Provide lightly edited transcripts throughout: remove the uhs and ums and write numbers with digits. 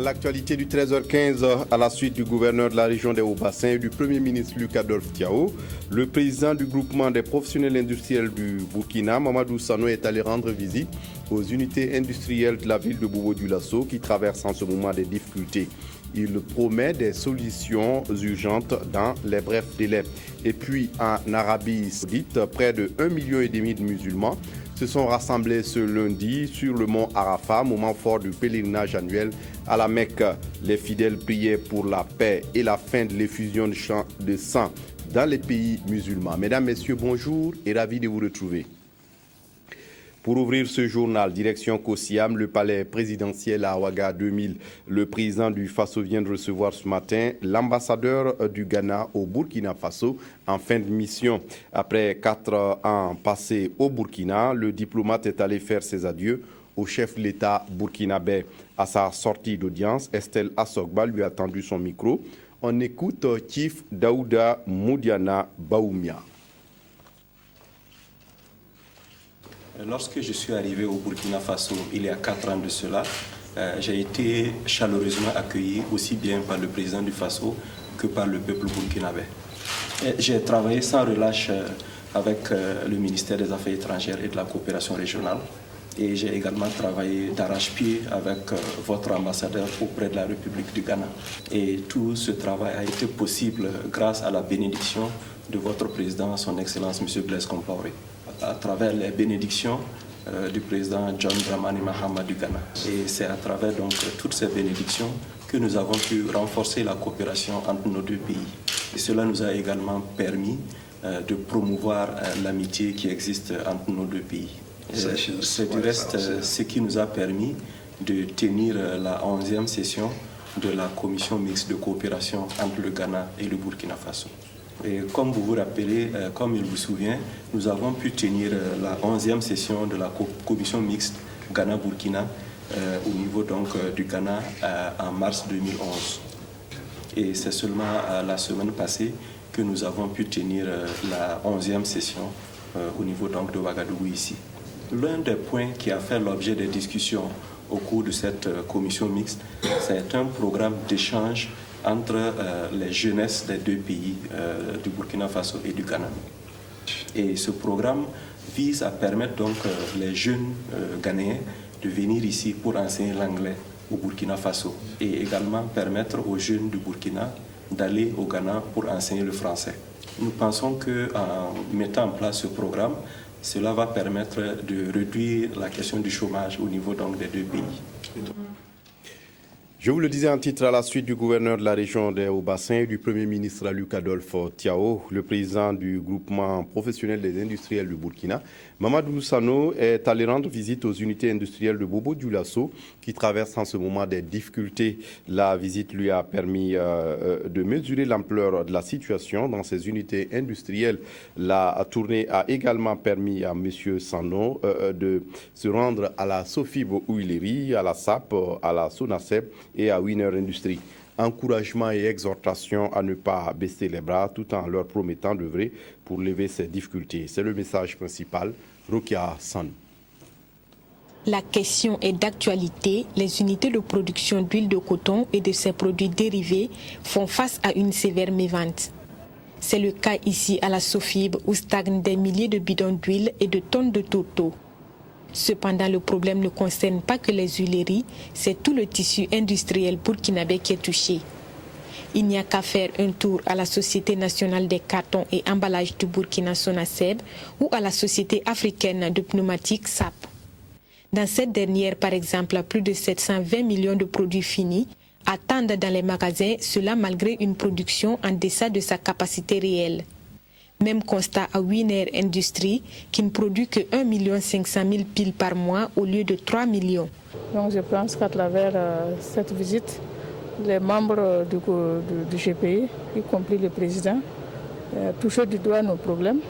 À l'actualité du 13h15, à la suite du gouverneur de la région des Hauts-Bassins et du Premier ministre Luc Adolphe Tiao, le président du groupement des professionnels industriels du Burkina, Mamadou Sano, est allé rendre visite aux unités industrielles de la ville de Bobo-Dioulasso qui traversent en ce moment des difficultés. Il promet des solutions urgentes dans les brefs délais. Et puis en Arabie Saoudite, près de 1,5 million de musulmans se sont rassemblés ce lundi sur le mont Arafat, moment fort du pèlerinage annuel à la Mecque. Les fidèles priaient pour la paix et la fin de l'effusion de sang dans les pays musulmans. Mesdames, Messieurs, bonjour et ravi de vous retrouver. Pour ouvrir ce journal, direction Kosiam, le palais présidentiel à Ouaga 2000. Le président du Faso vient de recevoir ce matin l'ambassadeur du Ghana au Burkina Faso en fin de mission. Après 4 ans passés au Burkina, le diplomate est allé faire ses adieux au chef de l'État burkinabé. À sa sortie d'audience, Estelle Assogba lui a tendu son micro. On écoute Chief Daouda Moudiana Baoumia. Lorsque je suis arrivé au Burkina Faso il y a 4 ans de cela, j'ai été chaleureusement accueilli aussi bien par le président du Faso que par le peuple burkinabé. J'ai travaillé sans relâche avec le ministère des Affaires étrangères et de la coopération régionale et j'ai également travaillé d'arrache-pied avec votre ambassadeur auprès de la République du Ghana. Et tout ce travail a été possible grâce à la bénédiction de votre président, son Excellence M. Blaise Compaoré, à travers les bénédictions du président John Dramani Mahama du Ghana. Et c'est à travers donc toutes ces bénédictions que nous avons pu renforcer la coopération entre nos deux pays. Et cela nous a également permis de promouvoir l'amitié qui existe entre nos deux pays. C'est du reste ce qui nous a permis de tenir la 11e session de la commission mixte de coopération entre le Ghana et le Burkina Faso. Et comme vous vous rappelez, comme il vous souvient, nous avons pu tenir la 11e session de la commission mixte Ghana-Burkina au niveau donc du Ghana en mars 2011. Et c'est seulement la semaine passée que nous avons pu tenir la 11e session au niveau donc de Ouagadougou ici. L'un des points qui a fait l'objet des discussions au cours de cette commission mixte, c'est un programme d'échange entre les jeunesses des deux pays, du Burkina Faso et du Ghana. Et ce programme vise à permettre donc les jeunes Ghanéens de venir ici pour enseigner l'anglais au Burkina Faso et également permettre aux jeunes du Burkina d'aller au Ghana pour enseigner le français. Nous pensons qu'en mettant en place ce programme, cela va permettre de réduire la question du chômage au niveau donc des deux pays. Je vous le disais en titre, à la suite du gouverneur de la région des Hauts-Bassins et du Premier ministre Luc Adolphe Tiao, le président du groupement professionnel des industriels du Burkina, Mamadou Sano, est allé rendre visite aux unités industrielles de Bobo-Dioulasso qui traversent en ce moment des difficultés. La visite lui a permis de mesurer l'ampleur de la situation dans ces unités industrielles. La tournée a également permis à M. Sano de se rendre à la Sofib Huilerie, à la SAP, à la SONACEP et à Winner Industries. Encouragement et exhortation à ne pas baisser les bras tout en leur promettant d'œuvrer pour lever ces difficultés. C'est le message principal. Rokia San. La question est d'actualité. Les unités de production d'huile de coton et de ses produits dérivés font face à une sévère mévente. C'est le cas ici à la Sofib où stagnent des milliers de bidons d'huile et de tonnes de tourteaux. Cependant, le problème ne concerne pas que les huileries, c'est tout le tissu industriel burkinabé qui est touché. Il n'y a qu'à faire un tour à la Société nationale des cartons et emballages du Burkina Sonaceb ou à la Société africaine de pneumatiques SAP. Dans cette dernière, par exemple, plus de 720 millions de produits finis attendent dans les magasins, cela malgré une production en deçà de sa capacité réelle. Même constat à Winner Industries, qui ne produit que 1 500 000 piles par mois au lieu de 3 millions. Donc je pense qu'à travers cette visite, les membres du GPI, y compris le président, touchent du doigt nos problèmes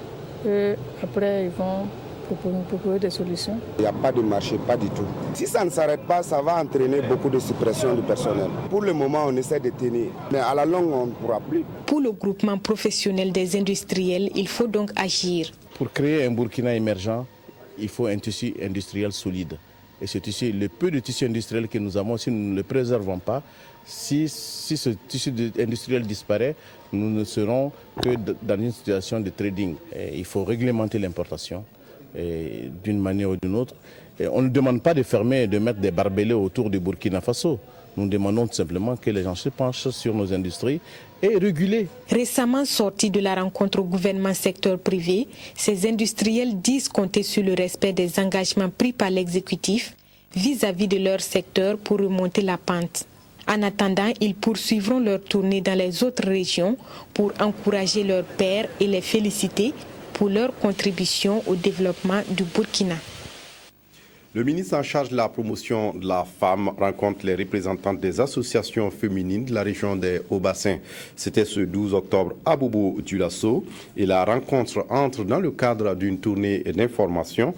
et après ils vont proposer des solutions. Il n'y a pas de marché, pas du tout. Si ça ne s'arrête pas, ça va entraîner beaucoup de suppression du personnel. Pour le moment, on essaie de tenir, mais à la longue, on ne pourra plus. Pour le groupement professionnel des industriels, il faut donc agir. Pour créer un Burkina émergent, il faut un tissu industriel solide. Et ce tissu, le peu de tissu industriel que nous avons, si nous ne le préservons pas, si ce tissu industriel disparaît, nous ne serons que dans une situation de trading. Et il faut réglementer l'importation d'une manière ou d'une autre. Et on ne demande pas de fermer et de mettre des barbelés autour du Burkina Faso. Nous demandons tout simplement que les gens se penchent sur nos industries et réguler. Récemment sortis de la rencontre au gouvernement secteur privé, ces industriels disent compter sur le respect des engagements pris par l'exécutif vis-à-vis de leur secteur pour remonter la pente. En attendant, ils poursuivront leur tournée dans les autres régions pour encourager leurs pairs et les féliciter pour leur contribution au développement du Burkina. Le ministre en charge de la promotion de la femme rencontre les représentantes des associations féminines de la région des Hauts-Bassins. C'était ce 12 octobre à Bobo-Dioulasso et la rencontre entre dans le cadre d'une tournée d'information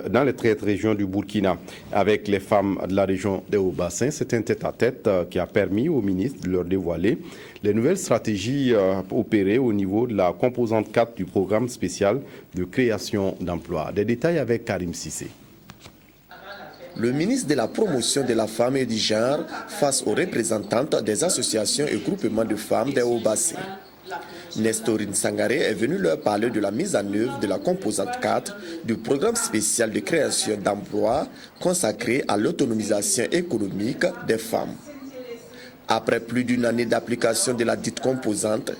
dans les 13 régions du Burkina. Avec les femmes de la région des Hauts-Bassins, c'est un tête-à-tête qui a permis au ministre de leur dévoiler les nouvelles stratégies opérées au niveau de la composante 4 du programme spécial de création d'emplois. Des détails avec Karim Sissé. Le ministre de la Promotion de la Femme et du Genre face aux représentantes des associations et groupements de femmes des Hauts-Bassins. Nestorine Sangaré est venu leur parler de la mise en œuvre de la composante 4 du programme spécial de création d'emplois consacré à l'autonomisation économique des femmes. Après plus d'une année d'application de la dite composante,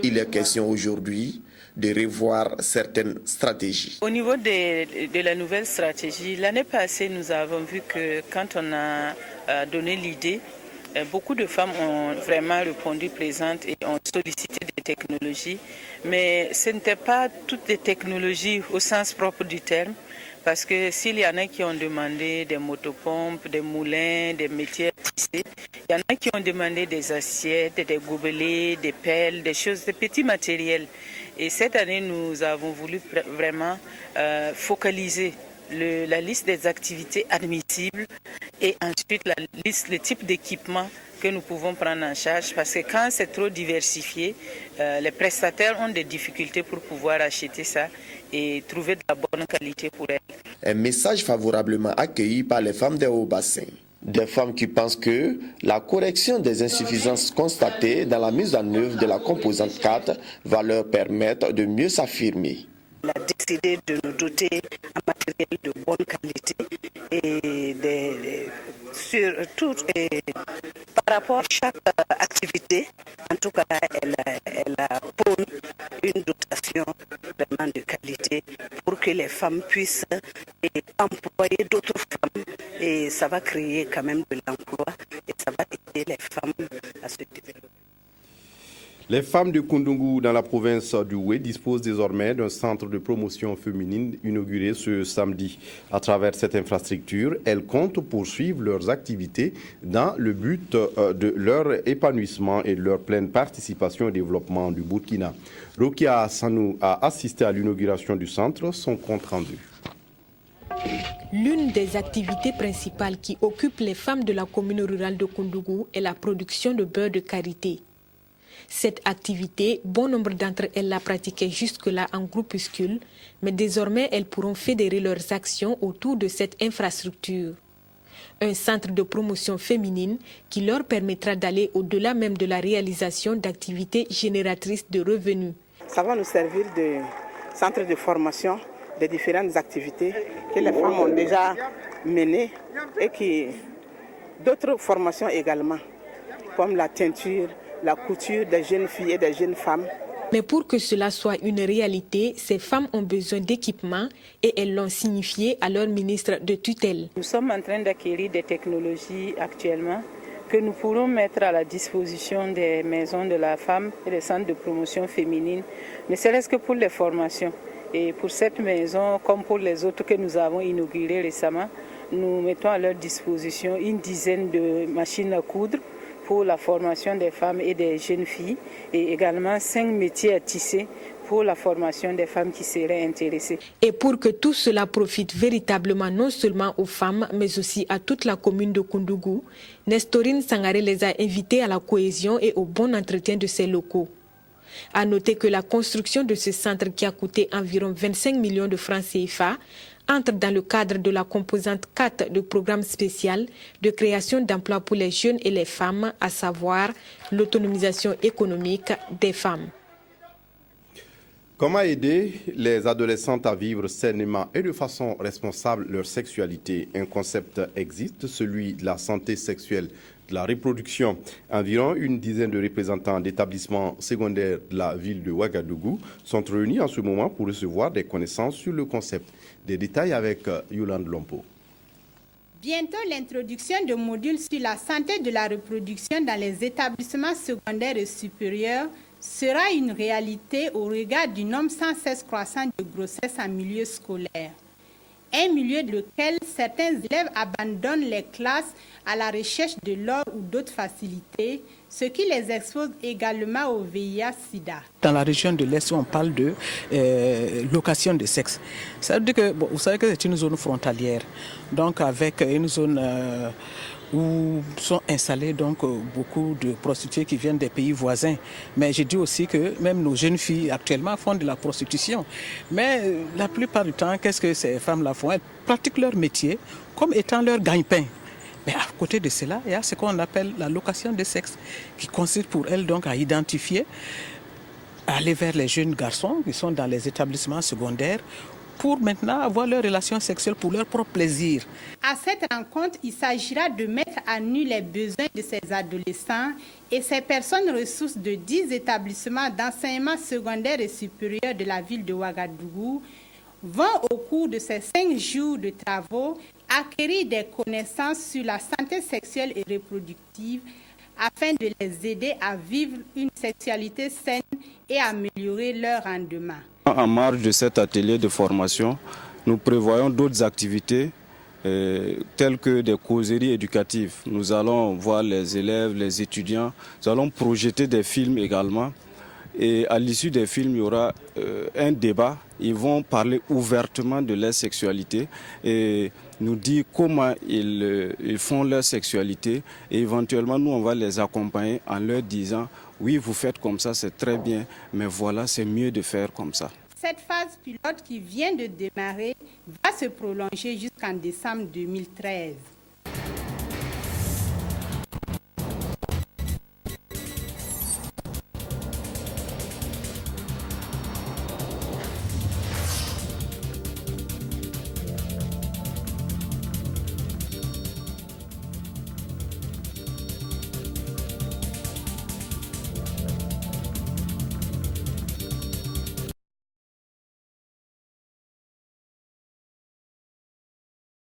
il est question aujourd'hui de revoir certaines stratégies. Au niveau de la nouvelle stratégie, l'année passée, nous avons vu que quand on a donné l'idée, beaucoup de femmes ont vraiment répondu présentes et ont sollicité des technologies. Mais ce n'étaient pas toutes des technologies au sens propre du terme, parce que s'il y en a qui ont demandé des motopompes, des moulins, des métiers à tisser, il y en a qui ont demandé des assiettes, des gobelets, des pelles, des choses, des petits matériels. Et cette année, nous avons voulu vraiment focaliser la liste des activités admissibles et ensuite la liste, le type d'équipement que nous pouvons prendre en charge, parce que quand c'est trop diversifié, les prestataires ont des difficultés pour pouvoir acheter ça et trouver de la bonne qualité pour elles. Un message favorablement accueilli par les femmes des Hauts-Bassins. Des femmes qui pensent que la correction des insuffisances constatées dans la mise en œuvre de la composante 4 va leur permettre de mieux s'affirmer. On a décidé de nous doter en matériel de bonne qualité et surtout par rapport à chaque activité, en tout cas elle pose une dotation vraiment de qualité pour que les femmes puissent employer d'autres femmes et ça va créer quand même de l'emploi et ça va aider les femmes à se développer. Les femmes de Koundougu dans la province du Oué disposent désormais d'un centre de promotion féminine inauguré ce samedi. À travers cette infrastructure, elles comptent poursuivre leurs activités dans le but de leur épanouissement et de leur pleine participation au développement du Burkina. Rokia Sanou a assisté à l'inauguration du centre, son compte rendu. L'une des activités principales qui occupent les femmes de la commune rurale de Koundougu est la production de beurre de karité. Cette activité, bon nombre d'entre elles la pratiquaient jusque-là en groupuscule, mais désormais elles pourront fédérer leurs actions autour de cette infrastructure. Un centre de promotion féminine qui leur permettra d'aller au-delà même de la réalisation d'activités génératrices de revenus. Ça va nous servir de centre de formation des différentes activités que les femmes ont déjà menées et qui d'autres formations également, comme la teinture, la couture des jeunes filles et des jeunes femmes. Mais pour que cela soit une réalité, ces femmes ont besoin d'équipements et elles l'ont signifié à leur ministre de tutelle. Nous sommes en train d'acquérir des technologies actuellement que nous pourrons mettre à la disposition des maisons de la femme et des centres de promotion féminine, ne serait-ce que pour les formations. Et pour cette maison, comme pour les autres que nous avons inaugurées récemment, nous mettons à leur disposition une dizaine de machines à coudre pour la formation des femmes et des jeunes filles et également 5 métiers à tisser pour la formation des femmes qui seraient intéressées. Et pour que tout cela profite véritablement non seulement aux femmes mais aussi à toute la commune de Koundougu, Nestorine Sangaré les a invités à la cohésion et au bon entretien de ces locaux. À noter que la construction de ce centre qui a coûté environ 25 millions de francs CFA entre dans le cadre de la composante 4 du programme spécial de création d'emplois pour les jeunes et les femmes, à savoir l'autonomisation économique des femmes. Comment aider les adolescentes à vivre sainement et de façon responsable leur sexualité? Un concept existe, celui de la santé sexuelle de la reproduction. Environ une dizaine de représentants d'établissements secondaires de la ville de Ouagadougou sont réunis en ce moment pour recevoir des connaissances sur le concept. Des détails avec Yolande Lompo. Bientôt, l'introduction de modules sur la santé de la reproduction dans les établissements secondaires et supérieurs sera une réalité au regard du nombre sans cesse croissant de grossesses en milieu scolaire. Un milieu dans lequel certains élèves abandonnent les classes à la recherche de l'or ou d'autres facilités, ce qui les expose également au VIH-Sida. Dans la région de l'Est, on parle de location de sexe. Ça veut dire que, vous savez que c'est une zone frontalière, donc avec une zone où sont installés donc beaucoup de prostituées qui viennent des pays voisins. Mais je dis aussi que même nos jeunes filles actuellement font de la prostitution. Mais la plupart du temps, qu'est-ce que ces femmes-là font? Elles pratiquent leur métier comme étant leur gagne-pain. Mais à côté de cela, il y a ce qu'on appelle la location de sexe, qui consiste pour elles donc à identifier, à aller vers les jeunes garçons qui sont dans les établissements secondaires, pour maintenant avoir leurs relations sexuelles pour leur propre plaisir. À cette rencontre, il s'agira de mettre à nu les besoins de ces adolescents et ces personnes ressources de 10 établissements d'enseignement secondaire et supérieur de la ville de Ouagadougou vont au cours de ces 5 jours de travaux acquérir des connaissances sur la santé sexuelle et reproductive afin de les aider à vivre une sexualité saine et améliorer leur rendement. En marge de cet atelier de formation, nous prévoyons d'autres activités telles que des causeries éducatives. Nous allons voir les élèves, les étudiants, nous allons projeter des films également. Et à l'issue des films, il y aura un débat. Ils vont parler ouvertement de leur sexualité et nous dire comment ils font leur sexualité. Et éventuellement, nous, on va les accompagner en leur disant « Oui, vous faites comme ça, c'est très bien, mais voilà, c'est mieux de faire comme ça ». Cette phase pilote qui vient de démarrer va se prolonger jusqu'en décembre 2013.